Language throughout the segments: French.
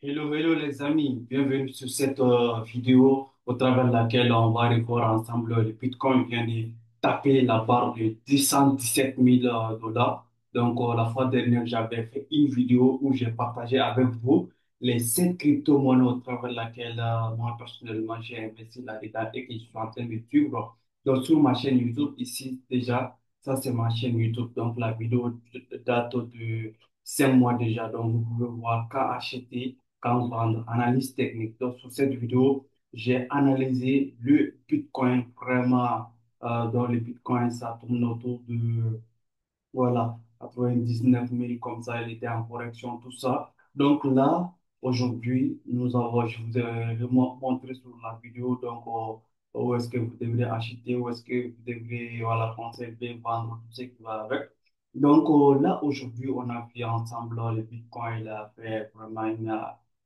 Hello, hello les amis, bienvenue sur cette vidéo au travers de laquelle on va revoir ensemble le Bitcoin vient de taper la barre de 217 000 dollars. Donc la fois dernière, j'avais fait une vidéo où j'ai partagé avec vous les 7 crypto-monnaies au travers de laquelle moi personnellement j'ai investi là-dedans et que je suis en train de suivre. Donc sur ma chaîne YouTube ici déjà, ça c'est ma chaîne YouTube. Donc la vidéo date de 5 mois déjà. Donc vous pouvez voir qu'à acheter quand vendre, analyse technique. Donc, sur cette vidéo, j'ai analysé le Bitcoin vraiment, dans le Bitcoin, ça tourne autour de voilà, 99 000 comme ça, il était en correction, tout ça. Donc là, aujourd'hui, je vous ai montré sur la vidéo, donc où est-ce que vous devrez acheter, où est-ce que vous devrez voilà, conserver, vendre, tout ce qui va avec. Donc là, aujourd'hui, on a vu ensemble le Bitcoin, il a fait vraiment une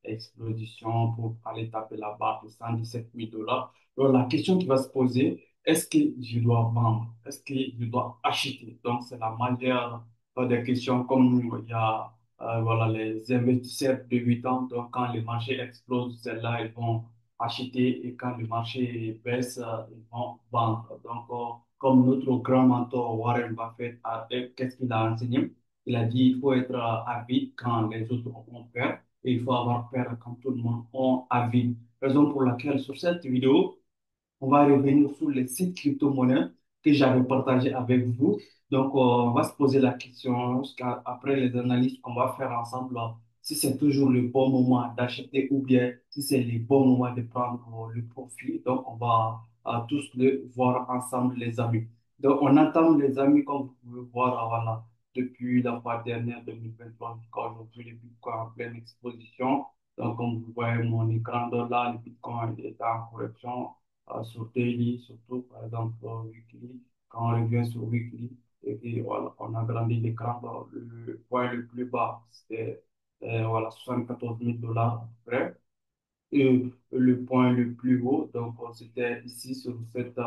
explosion pour aller taper la barre de 117 000 dollars. Donc la question qui va se poser, est-ce que je dois vendre? Est-ce que je dois acheter? Donc, c'est la majeure des questions comme il y a voilà, les investisseurs de 8 ans. Donc, quand le marché explose, celles-là, ils vont acheter et quand le marché baisse, ils vont vendre. Donc, comme notre grand mentor Warren Buffett, qu'est-ce qu'il a enseigné? Il a dit il faut être avide quand les autres ont peur et il faut avoir peur quand tout le monde est avide. Raison pour laquelle sur cette vidéo, on va revenir sur les sites crypto-monnaies que j'avais partagé avec vous. Donc, on va se poser la question après les analyses qu'on va faire ensemble, si c'est toujours le bon moment d'acheter ou bien si c'est le bon moment de prendre le profit. Donc, on va tous le voir ensemble, les amis. Donc, on attend les amis, comme vous pouvez voir, voilà, depuis la fois dernière, 2023, jusqu'à aujourd'hui, le Bitcoin en pleine exposition. Donc, comme vous voyez mon écran de là, le Bitcoin est en correction sur daily, surtout par exemple weekly, quand on revient sur weekly, et puis voilà, on a grandi l'écran, le point le plus bas, c'était voilà, 74 000 dollars à peu près. Et le point le plus haut, donc c'était ici sur cette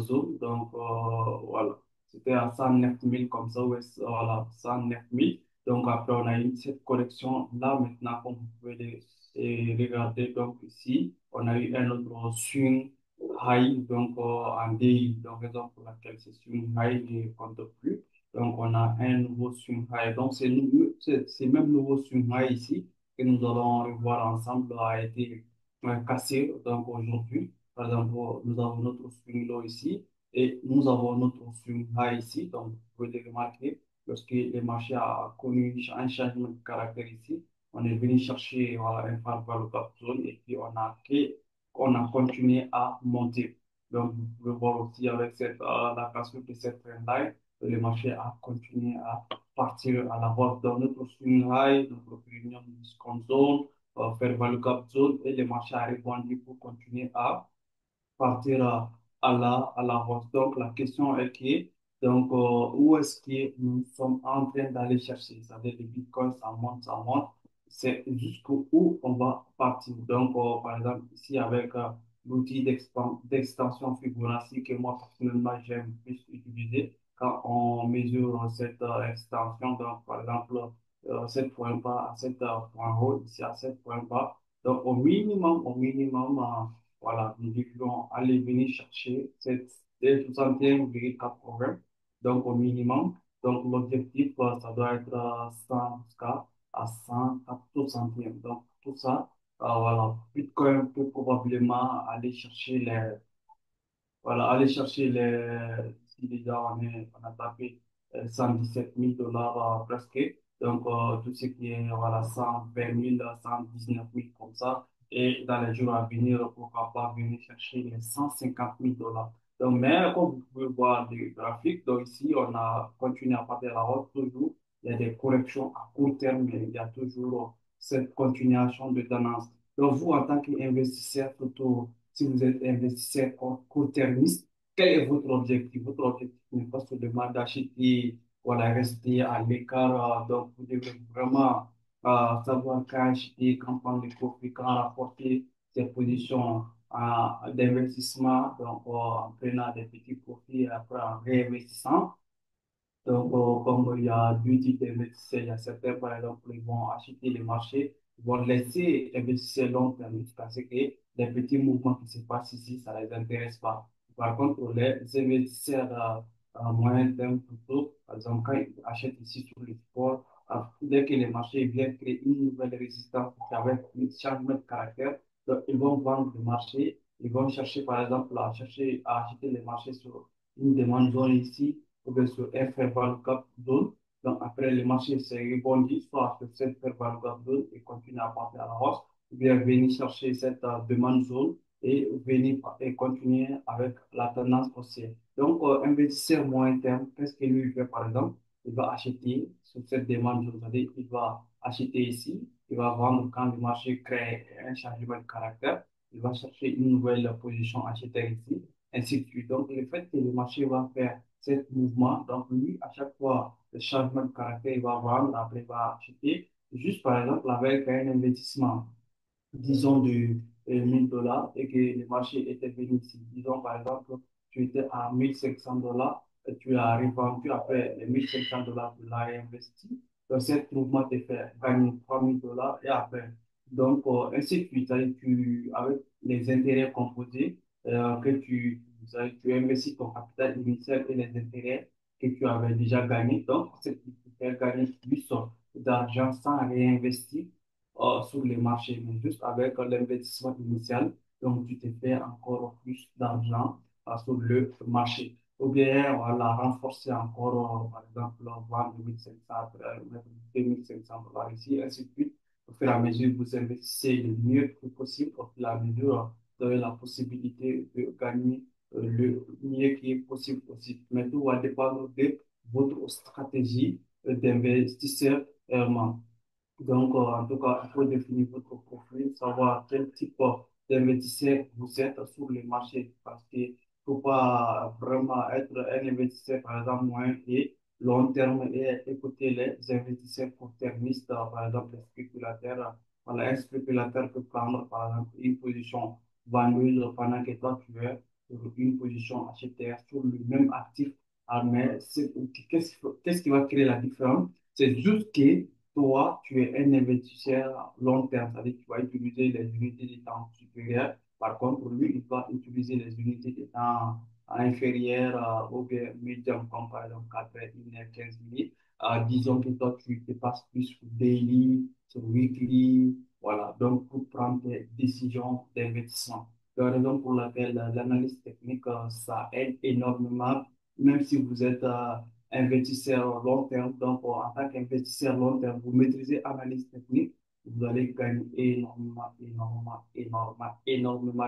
zone, donc voilà, c'était à 109 000 comme ça, ouais, voilà, 109 000. Donc après, on a eu cette correction là maintenant, comme vous pouvez regarder, donc ici, on a eu un autre swing high, donc en daily, donc raison pour laquelle ce swing high ne compte plus. Donc on a un nouveau swing high, donc c'est même nouveau swing high ici que nous allons revoir ensemble a été cassé. Donc aujourd'hui, par exemple, nous avons notre swing low ici et nous avons notre swing high ici. Donc vous pouvez le remarquer, lorsque le marché a connu un changement de caractère ici, on est venu chercher voilà, un phare vers le cap zone et puis on a continué à monter. Donc vous pouvez voir aussi avec la cassure de cette trendline, le marché a continué à partir à la hausse dans notre swing high, notre premium discount zone, faire value cap zone et le marché a rebondi pour continuer à partir à la hausse. Donc, la question est que, donc, où est-ce que nous sommes en train d'aller chercher? C'est-à-dire, le Bitcoin, ça monte. C'est jusqu'où on va partir. Donc, par exemple, ici, avec l'outil d'extension Fibonacci que moi, personnellement, j'aime plus utiliser quand on mesure cette extension. Donc, par exemple, 7 points bas à 7 points haut, ici à 7 points bas. Donc, au minimum, voilà, nous devions aller venir chercher cette 61,80. Donc, au minimum. Donc, l'objectif, ça doit être 100 jusqu'à à 104 centièmes. Donc, tout ça, voilà, Bitcoin peut probablement aller chercher voilà, aller chercher si déjà on a tapé 117 000 dollars presque. Donc, tout ce qui est voilà, 120 000, 119 000 comme ça. Et dans les jours à venir, pourquoi pas venir chercher les 150 000 dollars. Donc, mais comme vous pouvez voir les graphiques, donc ici, on a continué à partir de la hausse toujours. Il y a des corrections à court terme, mais il y a toujours cette continuation de tendance. Donc, vous, en tant qu'investisseur, surtout si vous êtes investisseur court-termiste, quel est votre objectif? Votre objectif n'est pas seulement d'acheter, voilà, rester à l'écart. Donc, vous devez vraiment savoir quand acheter, quand prendre les profits, quand rapporter ses positions d'investissement, donc en prenant des petits profits et après en réinvestissant. Donc, comme il y a deux types d'investisseurs, il y a certains, par exemple, qui vont acheter les marchés Ils vont laisser investir long terme parce que les petits mouvements qui se passent ici, ça ne les intéresse pas. Par contre, les investisseurs à moyen terme, plutôt, par exemple, quand ils achètent ici sur le sport, dès que les marchés viennent créer une nouvelle résistance avec un changement de caractère, donc ils vont vendre le marché, ils vont chercher, par exemple, à acheter les marchés sur une demande zone ici, ou bien sur un fair value gap zone. Donc, après, le marché se rebondit soit sur cette fair value gap zone et continue à monter à la hausse, ou bien venir chercher cette demande zone et venir et continuer avec la tendance haussière. Donc, investisseur moyen terme, qu'est-ce que lui fait par exemple? Il va acheter sur cette demande zone, c'est-à-dire il va acheter ici, il va vendre quand le marché crée un changement de caractère, il va chercher une nouvelle position acheter ici, ainsi de suite. Donc, le fait que le marché va faire ce mouvement, donc lui, à chaque fois, le changement de caractère, il va vendre, après il va acheter, juste par exemple avec un investissement disons, de 1000 dollars et que le marché était bénéfique. Disons, par exemple, tu étais à 1500 dollars et tu as revendu après les 1500 dollars, tu l'as réinvesti. Donc, cet mouvement te fait gagner 3000 dollars et après. Donc, ainsi de suite, c'est-à-dire avec les intérêts composés que c'est-à-dire tu investis ton capital initial et les intérêts que tu avais déjà gagnés. Donc, c'est qui te fait gagner plus d'argent sans réinvestir sur les marchés, mais juste avec l'investissement initial. Donc, tu te fais encore plus d'argent sur le marché. Ou bien, voilà, renforcer encore, par exemple, vendre 1500, 2500 dollars ici, ainsi de suite. Au fur et à mesure, vous investissez le mieux que possible. Au fur et à mesure, vous avez la possibilité de gagner le mieux qui est possible aussi. Mais tout va dépendre de votre stratégie d'investisseur. Donc, en tout cas, il faut définir votre profil, savoir quel type d'investisseur vous êtes sur le marché. Parce qu'il ne faut pas vraiment être un investisseur, par exemple, moyen et long terme et écouter les investisseurs court-termistes, par exemple, les spéculateurs. Voilà, un spéculateur peut prendre, par exemple, une position vendeuse pendant que toi, tu es sur une position acheteur sur le même actif. Mais qu'est-ce qui va créer la différence? C'est juste que toi, tu es un investisseur long terme, c'est-à-dire que tu vas utiliser les unités de temps supérieures. Par contre, lui, il va utiliser les unités de temps inférieures ou bien médium, comme par exemple 4 heures, 1 heure, 15 minutes. Disons que toi, tu te passes plus sur daily, sur weekly, voilà, donc pour prendre des décisions d'investissement. C'est la raison pour laquelle l'analyse technique, ça aide énormément, même si vous êtes investisseur long terme. Donc, en tant qu'investisseur long terme, vous maîtrisez analyse technique, vous allez gagner énormément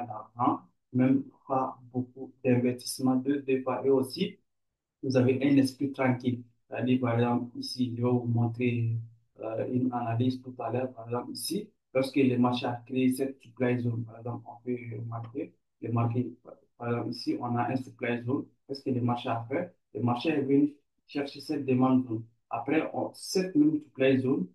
d'argent, même pas beaucoup d'investissement de départ. Et aussi, vous avez un esprit tranquille. C'est-à-dire, par exemple, ici, je vais vous montrer une analyse tout à l'heure. Par exemple, ici, lorsque le marché a créé cette supply zone, par exemple, on peut remarquer, par exemple, ici, on a un supply zone. Qu'est-ce que le marché a fait? Le marché est venu chercher cette demande zone. Après, cette même supply zone,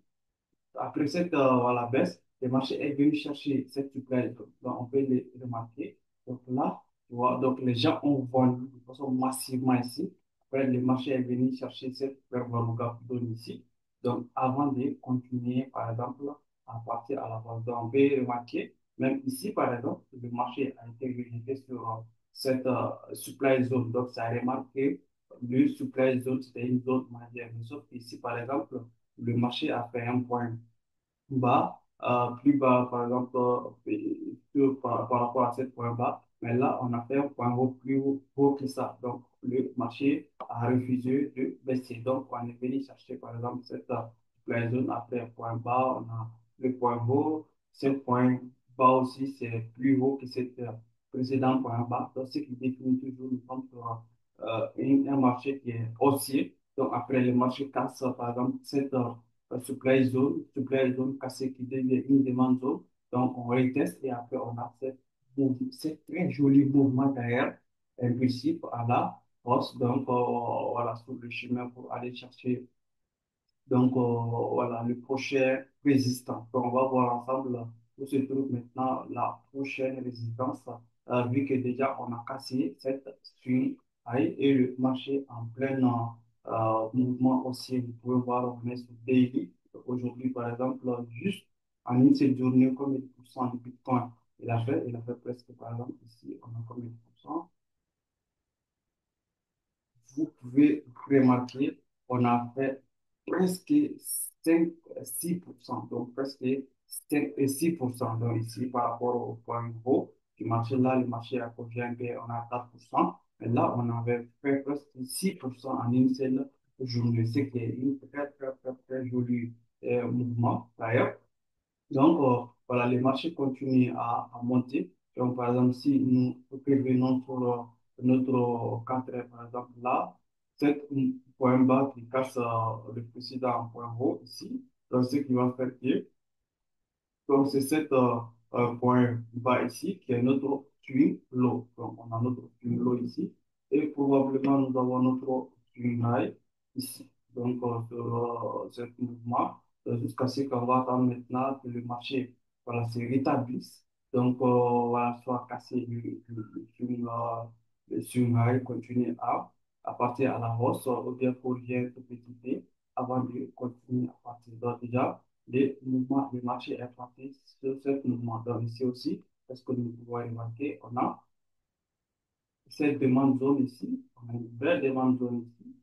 après cette voilà, baisse, le marché est venu chercher cette supply. Donc, on peut le remarquer. Donc là, tu vois, donc les gens ont vendu de façon massivement ici. Après, le marché est venu chercher cette gap zone ici. Donc, avant de continuer, par exemple, à partir à la vente, donc, on peut remarquer, même ici, par exemple, le marché a été rejeté sur cette supply zone. Donc, ça remarque que le supply zone, c'était une zone majeure. Mais sauf qu'ici, par exemple, le marché a fait un point bas, plus bas, par exemple, par rapport à ce point bas. Mais là, on a fait un point haut plus haut que ça. Donc, le marché a refusé de baisser. Donc, on est venu chercher, par exemple, cette pleine zone après un point bas, on a le point haut. Ce point bas aussi, c'est plus haut que ce précédent point bas. Donc, ce qui définit toujours, nous sommes sur un marché qui est haussier. Donc, après, le marché casse, par exemple, cette supply zone cassée qui devient une demande zone. Donc, on reteste et après, on a cette très joli mouvement derrière, impulsif à la hausse. Donc, voilà, sur le chemin pour aller chercher donc, voilà, le prochain résistant. Donc, on va voir ensemble où se trouve maintenant la prochaine résistance, vu que déjà on a cassé cette swing high et le marché en plein mouvement aussi. Vous pouvez voir, on est sur daily. Aujourd'hui, par exemple, juste en une seule journée, combien de pourcents de Bitcoin il a fait presque, par exemple, ici, on a combien de pourcents? Vous pouvez remarquer, on a fait presque 5, 6%, donc presque 5 et 6%. Donc ici, par rapport au point haut du marché, là, le marché a convaincu, on a 4%, mais là, on avait fait presque 6% en une seule journée, ce qui est un très, très, très, très joli mouvement d'ailleurs. Donc, voilà, les marchés continuent à monter. Donc, par exemple, si nous revenons sur notre cadre, par exemple, là, c'est un point bas qui casse le précédent point haut ici. Donc, ce qui va faire que donc, c'est cet point bas ici qui est notre swing low. Donc, on a notre swing low ici. Et probablement, nous avons notre swing high ici. Donc, sur ce mouvement, jusqu'à ce qu'on va attendre maintenant que le marché voilà, se rétablisse. Donc, voilà, soit casser le swing high, continuer à partir à la hausse, ou bien corriger un petit peu avant de continuer à partir. Donc, déjà, le marché est parti sur ce mouvement. Donc ici aussi, est-ce que nous pouvons remarquer, on a cette demande zone ici, on a une belle demande zone ici.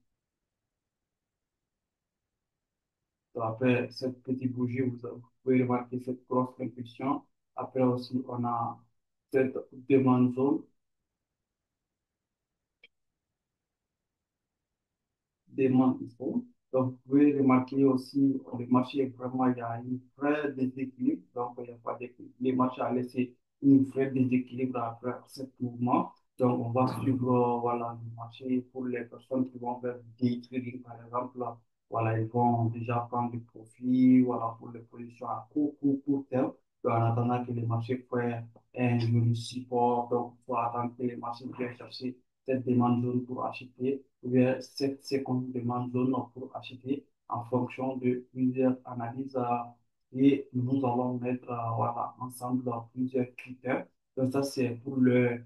Donc, après cette petite bougie, vous pouvez remarquer cette grosse impulsion. Après aussi, on a cette demande zone des montres. Donc, vous pouvez remarquer aussi, le marché, vraiment, il y a un vrai déséquilibre. Donc, il n'y a pas d'équilibre. Le marché a laissé un vrai déséquilibre après ce mouvement. Donc, on va suivre, voilà, le marché pour les personnes qui vont faire du day trading, par exemple. Là, voilà, ils vont déjà prendre du profit, voilà, pour les positions à court terme. Donc, en attendant que les marchés fassent un joli support, donc, il faut attendre que les marchés viennent chercher cette demande zone pour acheter, ou bien cette seconde demande zone pour acheter en fonction de plusieurs analyses et nous allons mettre voilà, ensemble plusieurs critères. Donc ça, c'est pour le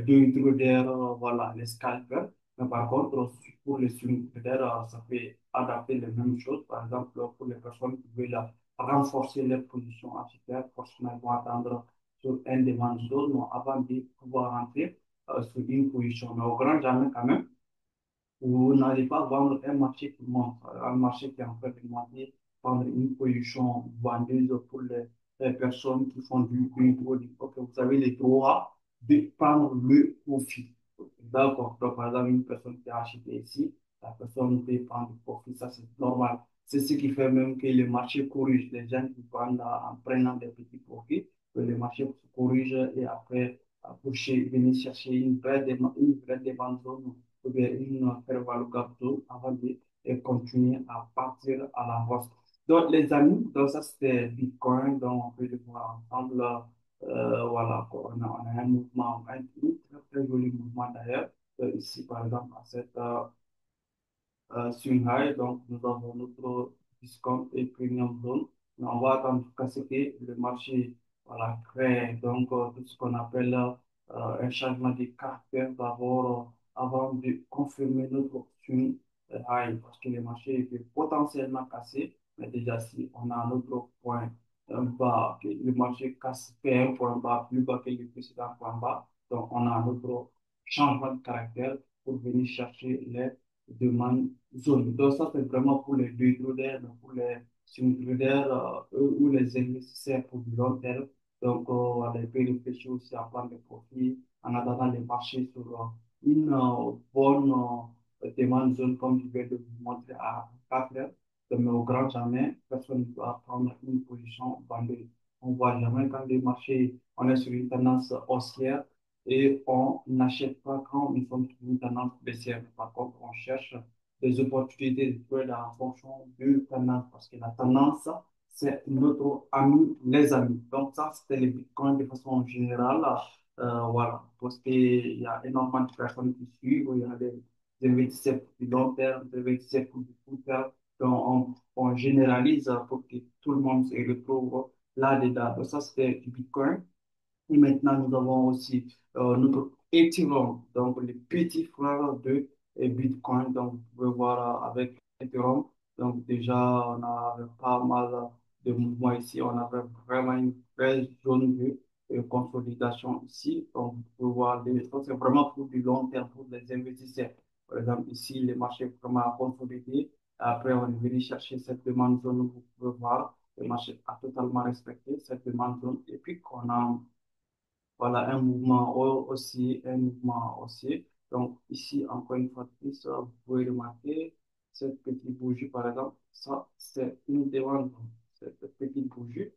deux traders, voilà, les scalpers. Mais par contre, pour les swing traders, ça peut adapter les mêmes choses. Par exemple, pour les personnes qui veulent renforcer leur position acheteurs, forcément, ils vont attendre sur un demande zone avant de pouvoir rentrer sur une position. Mais au grand jamais, quand même, vous n'allez pas vendre un marché qui monte, un marché qui est en train de monter, prendre une position vendeuse pour les personnes qui font du produit. Ok, vous avez les droits de prendre le profit. D'accord. Donc, par exemple, une personne qui a acheté ici, la personne peut prendre le profit, ça c'est normal. C'est ce qui fait même que le marché corrige. Les gens qui prennent en prenant des petits profits, que le marché se corrige et après, pour venir chercher une vraie demande zone ou bien une faire valoir gap zone avant de continuer à partir à la hausse. Donc, les amis, donc ça c'était Bitcoin, donc on peut le voir ensemble. Voilà, on a un mouvement, un très, très joli mouvement d'ailleurs. Ici, par exemple, à cette Shanghai, donc nous avons notre discount et premium zone. Mais on va attendre jusqu'à ce que le marché voilà, crée donc tout ce qu'on appelle un changement de caractère d'abord avant de confirmer notre swing high parce que le marché est potentiellement cassé. Mais déjà, si on a un autre point bas, que le marché casse, fait un point bas plus bas que le précédent point bas, donc on a un autre changement de caractère pour venir chercher les demande zone. Donc, ça, c'est vraiment pour les deux traders, pour les swing traders ou les investisseurs pour du long terme. Donc, voilà, ils peuvent réfléchir aussi à prendre des profits en attendant les marchés sur une bonne demande zone, comme je vais de vous montrer à 4 heures. Donc, mais au grand jamais, personne ne doit prendre une position vendue. On voit jamais quand les marchés, on est sur une tendance haussière, et on n'achète pas quand nous sommes sur une tendance baissière. Par contre, on cherche des opportunités de trade en fonction de tendance parce que la tendance, c'est notre ami, les amis. Donc, ça, c'était le Bitcoin de façon générale. Voilà, parce qu'il y a énormément de personnes qui suivent, il y a des investisseurs pour du long terme, des investisseurs pour du court terme. Donc, on généralise pour que tout le monde se retrouve là-dedans. Donc, ça, c'était du Bitcoin. Et maintenant, nous avons aussi notre Ethereum, donc le petit frère de Bitcoin. Donc, vous pouvez voir avec Ethereum. Donc, déjà, on a pas mal. de mouvement ici. On avait vraiment une belle zone de consolidation ici. Donc, vous pouvez voir, ça, c'est vraiment pour du long terme pour les investisseurs. Par exemple, ici, les marchés vraiment consolidés. Après, on est venu chercher cette demande zone. Vous pouvez voir, le marché a totalement respecté cette demande zone. Et puis, qu'on a voilà, un mouvement haussier, un mouvement haussier. Donc, ici, encore une fois de plus, vous pouvez remarquer cette petite bougie, par exemple, ça, c'est une demande, cette petite bougie,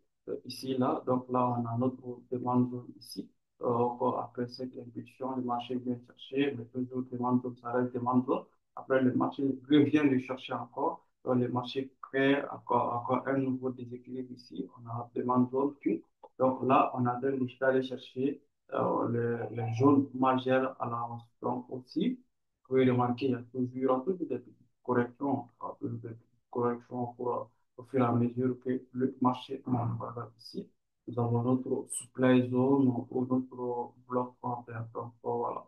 ici, là. Donc, là, on a notre demande zone ici. Encore après cette impulsion, le marché vient chercher, mais toujours demande zone, ça reste demande zone. Après, le marché revient le chercher encore. Donc, le marché crée encore un nouveau déséquilibre ici. On a demande zone, puis donc là, on a d'aller chercher le jaune majeur à la hausse. Donc aussi, vous pouvez remarquer, il y aura toujours des petites corrections, toujours des petites corrections au fur et à mesure que le marché monte. Par exemple, ici, nous avons notre supply zone ou notre bloc horaire. Donc voilà,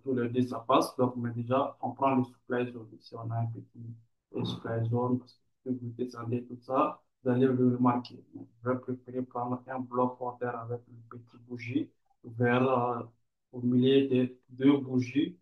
tous les deux ça passe. Donc, mais déjà, on prend le supply zone. Ici, on a un petit supply zone parce que vous descendez tout ça, vous allez le remarquer. Je vais préférer prendre un bloc horaire avec une petite bougie vers au milieu des deux bougies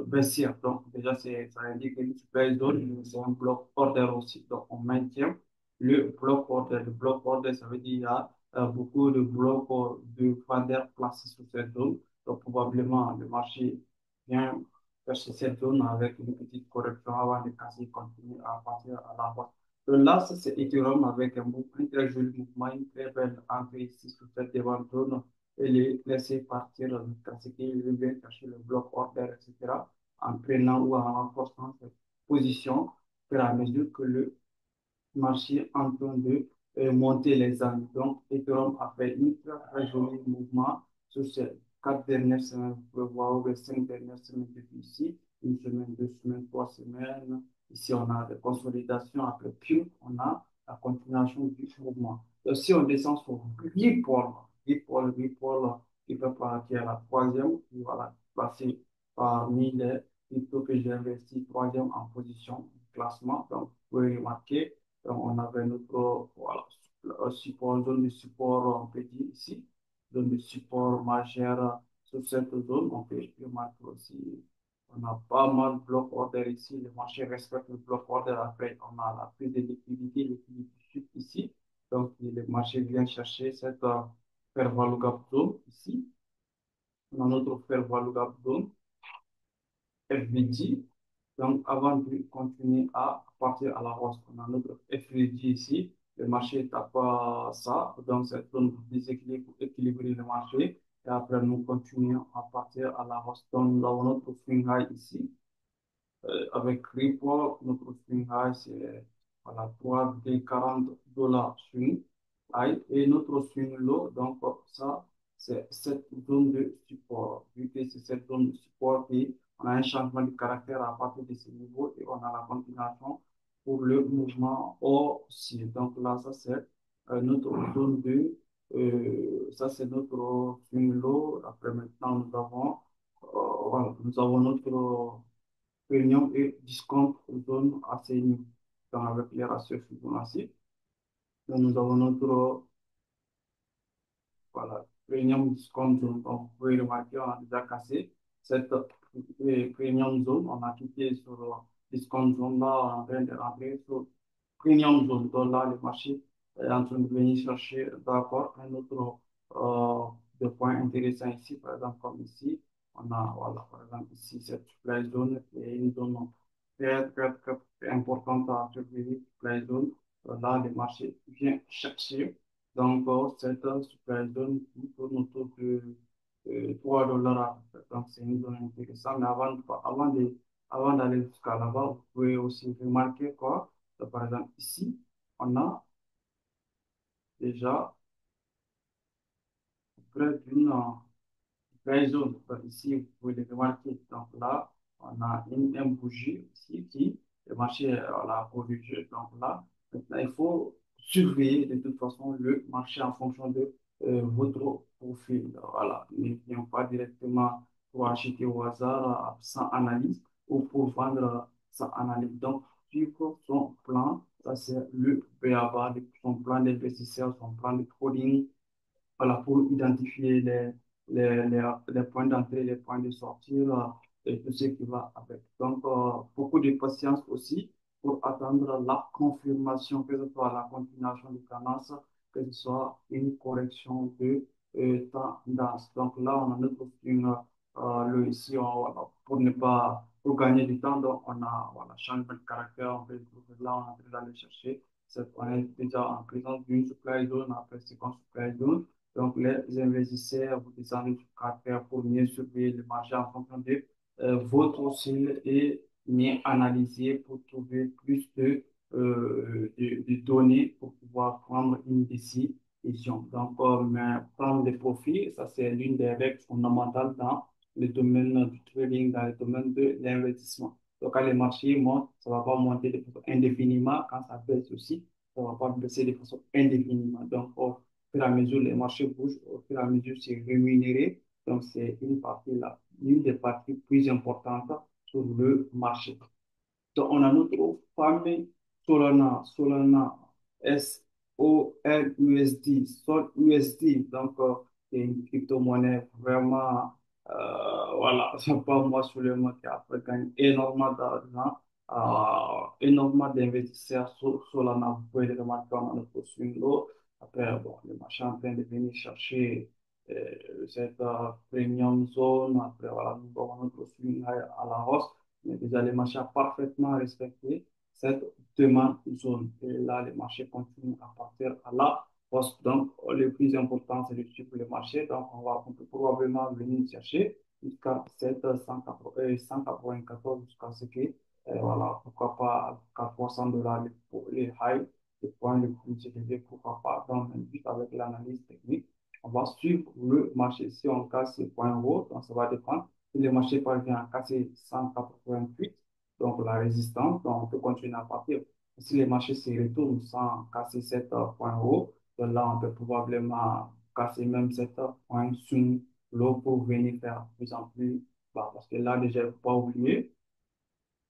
baissières. Donc, déjà, ça indique une supply zone, mais c'est un bloc horaire aussi. Donc, on maintient le bloc horaire. Le bloc horaire, ça veut dire qu'il y a beaucoup de blocs de vendeurs placés sur cette zone. Donc, probablement, le marché vient chercher cette zone avec une petite correction avant de casser continuer à partir à la hausse. Donc là, ça, c'est Ethereum avec un très joli mouvement, une très belle entrée ici sur cette devant zone et les laisser partir parce qu'il vient chercher le bloc order, etc., en prenant ou en renforçant cette position au fur et à mesure que le marché en train de monter les angles. Donc, Ethereum a fait un très, très joli mouvement sur ces 4 dernières semaines. Vous pouvez voir les 5 dernières semaines depuis ici. Une semaine, 2 semaines, 3 semaines. Ici, on a des consolidations. Après, puis, on a la continuation du mouvement. Et si on descend sur Ripple, qui peut partir à la troisième, qui va la passer parmi les cryptos que j'ai investi troisième en position du classement. Donc, vous pouvez remarquer donc, on avait notre voilà, support, zone de support, on peut dire ici, zone de support majeur sur cette zone. On peut remarquer aussi, on a pas mal de blocs order ici. Le marché respecte le bloc order. Après, on a la prise de liquidité, liquidité chute ici. Donc, le marché vient chercher cette fair value gap zone ici. On a notre fair value gap zone. FVD. Donc, avant de continuer à partir à la hausse, on a notre FVD ici. Le marché tape pas ça. Donc, c'est un déséquilibre pour équilibrer le marché. Et après, nous continuons à partir à la hausse. Donc, nous avons notre swing high ici avec Ripple, notre swing high, c'est voilà, 3,40 $ swing high. Et notre swing low, donc ça, c'est cette zone de support. Vu que c'est cette zone de support, et on a un changement de caractère à partir de ce niveau et on a la continuation pour le mouvement haussier. Donc là, ça, c'est notre zone de, ça, c'est notre swing low. Après, maintenant, voilà, nous avons notre premium et discount zone assez unique avec les ratios Fibonacci. Donc, nous avons notre voilà, premium discount zone. Donc, vous pouvez remarquer, on a déjà cassé cette premium zone. On a quitté sur discount zone là, on est en train de rentrer sur premium zone. Donc là, le marché est en train de venir chercher d'accord un autre de point intéressant ici, par exemple, comme ici. On a, voilà, par exemple, ici, cette supply zone qui est une zone très, très, très, très importante à surveiller, supply zone. Là, le marché vient chercher. Donc, cette supply zone qui tourne autour de 3 $. Donc, c'est une zone intéressante. Mais avant d'aller jusqu'à là-bas, vous pouvez aussi remarquer quoi? Par exemple, ici, on a déjà près d'une très zone. Donc, ici, vous pouvez le remarquer. Donc là, on a une bougie ici qui, le marché l'a corrigé. Donc là, maintenant, il faut surveiller de toute façon le marché en fonction de votre profil. Voilà. Ne viens pas directement pour acheter au hasard sans analyse ou pour vendre sans analyse. Donc, suivre son plan Ça, c'est le BABA, son plan d'investisseur, son plan de trading, voilà, pour identifier les points d'entrée, les points de sortie et tout ce qui va avec. Donc, beaucoup de patience aussi pour attendre la confirmation, que ce soit la continuation de tendance, que ce soit une correction de tendance. Donc là, on a notre une, ici, voilà, pour ne pas, pour gagner du temps, donc on a, voilà, changement de caractère, on peut le trouver là, on est en train d'aller chercher. On est déjà en présence d'une supply zone, après c'est une supply zone. Donc, les investisseurs, vous descendez sur caractère pour mieux surveiller le marché en fonction de votre cible et mieux analyser pour trouver plus de données pour pouvoir prendre une décision. Donc, prendre des profits, ça c'est l'une des règles fondamentales dans le domaine du trading, dans le domaine de l'investissement. Donc, quand les marchés montent, ça ne va pas monter de façon indéfiniment. Quand ça baisse aussi, ça ne va pas baisser de façon indéfiniment. Donc, fur et à mesure, les marchés bougent, au fur et à mesure, c'est rémunéré. Donc, c'est une partie là, une des parties plus importantes sur le marché. Donc, on a notre fameux Solana, Solana, SOLUSD, SOLUSD. Donc, c'est une crypto-monnaie vraiment, voilà, c'est pas moi seulement qui a fait gagner énormément d'argent, énormément d'investisseurs sur Solana. Vous pouvez le remarquer, on a notre swing. Après, bon, le marché est en train de venir chercher cette premium zone. Après, voilà, nous avons notre swing à la hausse. Mais déjà, les marchés ont parfaitement respecté cette demande zone. Et là, les marchés continuent à partir à la hausse. Donc, le plus important, c'est de suivre le marché. Donc, on peut probablement venir chercher jusqu'à 194 jusqu'à ce que, voilà, pourquoi pas à 300 dollars les highs, les points les plus élevés, pourquoi pas. Donc, juste avec l'analyse technique, on va suivre le marché. Si on casse ces points hauts, donc ça va dépendre. Si le marché parvient à casser 188, donc la résistance, donc on peut continuer à partir. Si le marché se retourne sans casser 7 points hauts, donc là, on peut probablement casser même 7 points sous l'eau pour venir faire plus en plus bas. Parce que là, déjà, il ne faut pas oublier,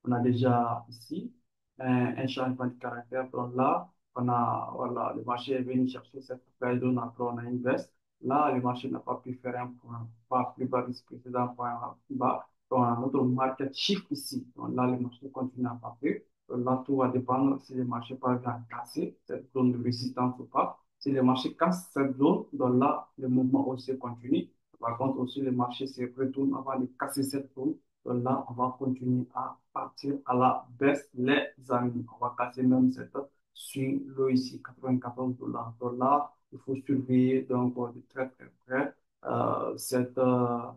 on a déjà ici un changement de caractère. Donc là, on a, voilà, le marché est venu chercher cette supply zone, après on a une baisse. Là, le marché n'a pas pu faire un point pas plus bas que ce précédent point plus bas. Donc, on a notre market shift ici. Donc là, le marché continue à partir. Donc là, tout va dépendre si le marché parvient à casser cette zone de résistance ou pas. Si le marché casse cette zone, donc là, le mouvement aussi continue. Par contre, aussi, le marché se retourne avant de casser cette zone. Donc là, on va continuer à partir à la baisse, les amis. On va casser même cette sur l'eau ici, 94 dollars. Donc là, il faut surveiller donc de très très près cette zone.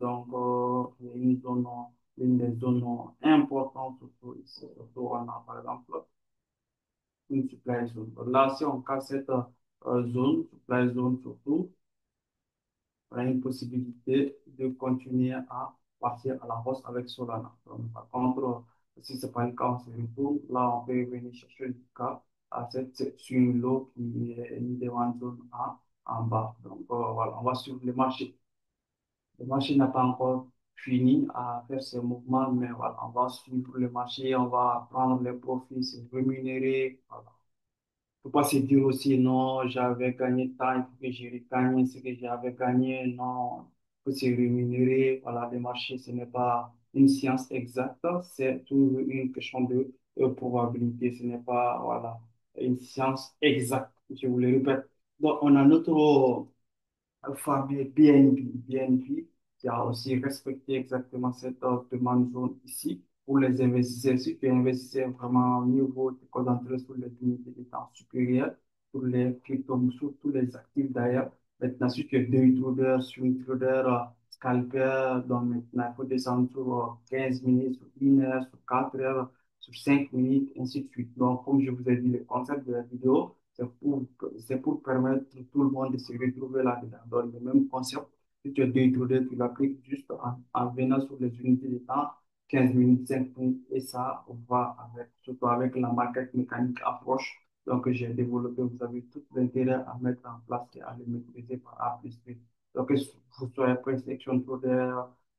Donc, il y a une des zones importantes, surtout ici. Surtout, on a par exemple une supply zone. Donc là, si on casse cette zone, supply zone surtout, on a une possibilité de continuer à partir à la hausse avec Solana. Donc, par contre, si ce n'est pas le cas, on se retrouve. Là, on peut venir chercher le cas à sur une lot qui est une demande zone en bas. Donc, voilà, on va suivre le marché. Le marché n'a pas encore fini à faire ses mouvements, mais voilà, on va suivre le marché, on va prendre les profits, se rémunérer. Voilà. Faut pas se dire aussi, non, j'avais gagné tant, il faut que je regagne ce que j'avais gagné. Non, il faut se rémunérer. Voilà, le marché, ce n'est pas une science exacte, c'est toujours une question de probabilité. Ce n'est pas, voilà, une science exacte, je vous le répète. Donc, on a notre fameux BNB qui a aussi respecté exactement cette demande zone ici pour les investisseurs. Si tu investisseur vraiment au niveau de concentrer sur les unités de temps supérieures, pour les cryptos, sur tous les actifs d'ailleurs. Maintenant, si tu es day trader, swing trader, scalper, donc maintenant, il faut descendre sur 15 minutes, sur 1 heure, sur 4 heures, sur 5 minutes, ainsi de suite. Donc, comme je vous ai dit, le concept de la vidéo, c'est pour permettre à tout le monde de se retrouver là-dedans. Dans le même concept, si tu es détourné, tu l'appliques juste en venant sur les unités de temps, 15 minutes, 5 minutes, et ça va avec, surtout avec la market mécanique approche. Donc, j'ai développé, vous avez tout l'intérêt à mettre en place et à le maîtriser par A plus B. Donc, que vous soyez Price Action Trader,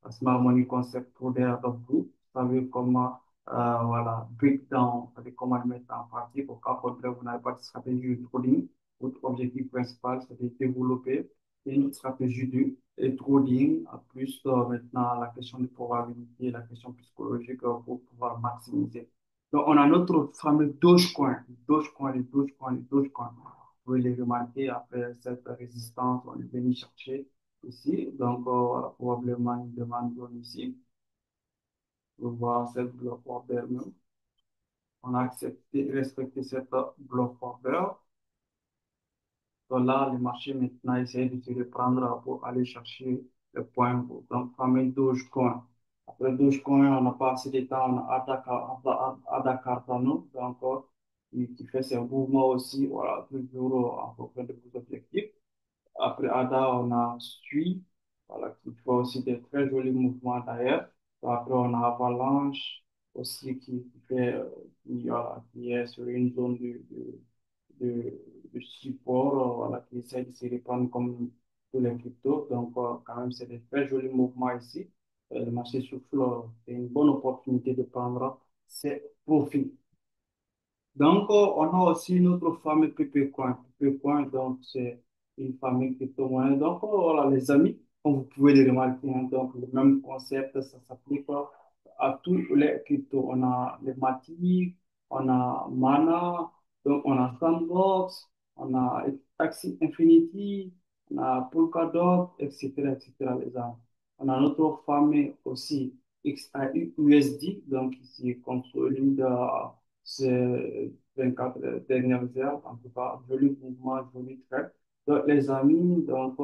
Smart Money Concept Trader, donc vous savez comment voilà, breakdown, c'est-à-dire comment le mettre en pratique. Au cas contraire, vous n'avez pas de stratégie de trading. Votre objectif principal, c'est de développer une stratégie de trading, plus maintenant la question de probabilité, la question psychologique pour pouvoir maximiser. Donc, on a notre fameux Dogecoin, Dogecoin, le Dogecoin, le Dogecoin. Vous pouvez les remarquer après cette résistance, on est venu chercher ici. Donc, voilà, probablement une demande zone ici. Vous voir cette bloc order. On a accepté, respecté cette bloc order. Donc là, le marché maintenant essaie de se reprendre pour aller chercher le point haut. Donc, fameux Dogecoin. Après Dogecoin, on n'a pas assez de temps, on a Ada Cardano, donc, qui fait ses mouvements aussi, voilà, toujours en fonction de vos objectifs. Après Ada, on a Sui, voilà, qui fait aussi des très jolis mouvements d'ailleurs. Après, on a Avalanche aussi qui fait, voilà, qui est sur une zone de, de support, voilà, qui essaie de se répandre comme tous les cryptos. Donc, quand même, c'est des très jolis mouvements ici. Le marché souffle, c'est une bonne opportunité de prendre ses profits. Donc, on a aussi notre fameux Pepecoin. Pepecoin, donc, c'est une famille crypto-monnaie. Donc, voilà, les amis, comme vous pouvez le remarquer, hein, donc, le même concept, ça s'applique à tous les cryptos. On a les Matic, on a Mana, donc, on a Sandbox, on a Axie Infinity, on a Polkadot, etc., les amis. On a notre famille aussi XAUUSD, donc, ici, consolide ces 24 dernières heures, en tout cas, joli mouvement, joli trait. Donc, les amis, donc,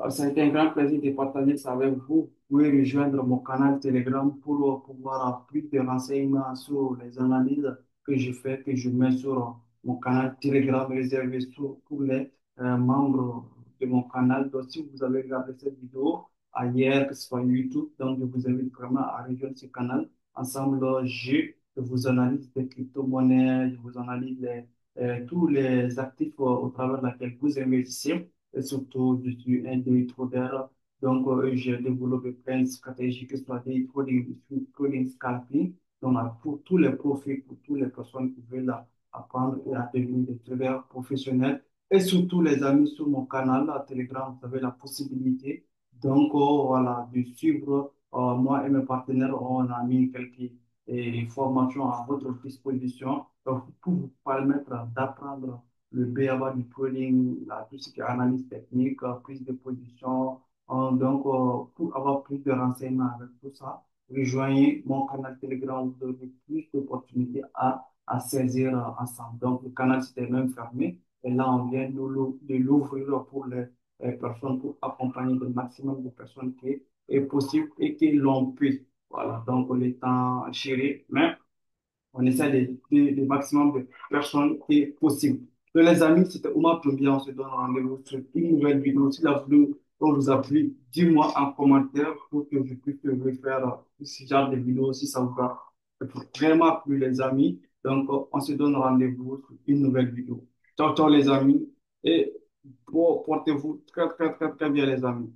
ça a été un grand plaisir de partager ça avec vous. Vous pouvez rejoindre mon canal Telegram pour pouvoir avoir plus de renseignements sur les analyses que je fais, que je mets sur mon canal Telegram réservé pour les membres de mon canal. Donc, si vous avez regardé cette vidéo ailleurs, que ce soit YouTube, donc je vous invite vraiment à rejoindre ce canal. Ensemble, je vous analyse des crypto-monnaies, je vous analyse tous les actifs au travers lesquels vous investissez. Et surtout, je suis un day trader. Donc, j'ai développé plein de stratégies, que ce soit day trading, trading, scalping. Donc, pour tous les profils, pour toutes les personnes qui veulent apprendre et à devenir des traders professionnels. Et surtout, les amis, sur mon canal Telegram, vous avez la possibilité donc, voilà, de suivre. Moi et mes partenaires, on a mis quelques formations à votre disposition pour vous permettre d'apprendre le BABA du trading, tout ce qui est analyse technique, prise de position. Donc, pour avoir plus de renseignements avec tout ça, rejoignez mon canal Telegram, vous aurez plus d'opportunités à saisir ensemble. Donc, le canal s'était même fermé et là, on vient de l'ouvrir pour les personnes, pour accompagner le maximum de personnes qui est possible et qui l'ont pu. Voilà, donc le temps chéri, mais on essaie de maximum de personnes qui est possible. Donc, les amis, c'était Oumar Toumbia. On se donne rendez-vous sur une nouvelle vidéo. Si la vidéo vous a plu, dis-moi en commentaire pour que je puisse refaire ce genre de vidéo si ça vous a vraiment plu, les amis. Donc, on se donne rendez-vous sur une nouvelle vidéo. Ciao, ciao, les amis. Et portez-vous très, très, très, très bien, les amis.